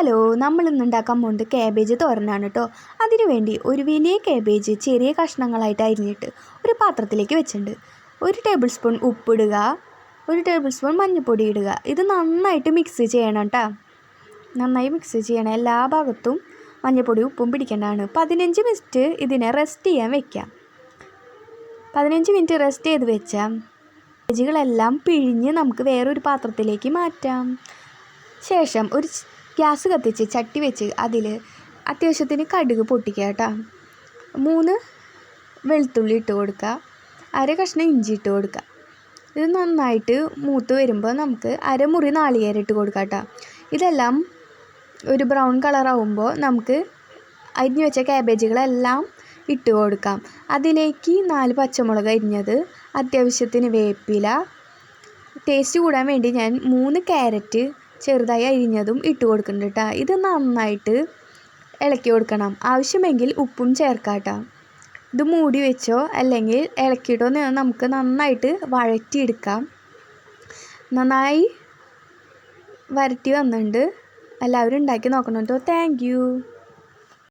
Hello, നമ്മൾ ഇന്ന് ഉണ്ടാക്കാൻ പോകുന്നത് കാബേജ് തോരനാണ് കേട്ടോ. അതിനു വേണ്ടി ഒരു വലിയ കാബേജ് ചെറിയ കഷ്ണങ്ങളായിട്ട് അരിഞ്ഞിട്ട് ഒരു പാത്രത്തിലേക്ക് വെച്ചിട്ടുണ്ട്. 1 ടേബിൾ സ്പൂൺ ഉപ്പിടുക, 1 ടേബിൾ സ്പൂൺ മഞ്ഞൾപ്പൊടി ഇടുക. ഇത് നന്നായിട്ട് മിക്സ് ചെയ്യണം കേട്ടോ. നന്നായി മിക്സ് ചെയ്യണം. എല്ലാ ഭാഗത്തും മഞ്ഞൾപ്പൊടി ഉപ്പും പിടിക്കേണ്ടതാണ്. 15 മിനിറ്റ് ഇതിനെ റെസ്റ്റ് ചെയ്യാൻ വെക്കാം. 15 മിനിറ്റ് റെസ്റ്റ് ചെയ്ത് വെച്ചാൽ കാബേജുകളെല്ലാം പിഴിഞ്ഞ് നമുക്ക് വേറൊരു പാത്രത്തിലേക്ക് മാറ്റാം. ശേഷം ഒരു ഗ്യാസ് കത്തിച്ച് ചട്ടി വെച്ച് അതിൽ അത്യാവശ്യത്തിന് കടുക് പൊട്ടിക്കുക കേട്ടോ. 3 വെളുത്തുള്ളി ഇട്ട് കൊടുക്കുക, 1/2 കഷ്ണം ഇഞ്ചി ഇട്ട് കൊടുക്കുക. ഇത് നന്നായിട്ട് മൂത്ത് വരുമ്പോൾ നമുക്ക് 1/2 മുറി നാളികേരം ഇട്ട് കൊടുക്കാം കേട്ടോ. ഇതെല്ലാം ഒരു ബ്രൗൺ കളറാവുമ്പോൾ നമുക്ക് അരിഞ്ഞു വെച്ച കാബേജുകളെല്ലാം ഇട്ട് കൊടുക്കാം. അതിലേക്ക് 4 പച്ചമുളക് അരിഞ്ഞത്, അത്യാവശ്യത്തിന് വേപ്പില, ടേസ്റ്റ് കൂടാൻ വേണ്ടി ഞാൻ 3 ക്യാരറ്റ് ചെറുതായി അരിഞ്ഞതും ഇട്ട് കൊടുക്കുന്നുണ്ട് കേട്ടോ. ഇത് നന്നായിട്ട് ഇളക്കി കൊടുക്കണം. ആവശ്യമെങ്കിൽ ഉപ്പും ചേർക്കാം കേട്ടോ. ഇത് മൂടി വെച്ചോ അല്ലെങ്കിൽ ഇളക്കിയിട്ടോ നമുക്ക് നന്നായിട്ട് വഴറ്റിയെടുക്കാം. നന്നായി വരട്ടി വന്നിട്ടുണ്ട്. എല്ലാവരും ഉണ്ടാക്കി നോക്കണം കേട്ടോ. Thank you.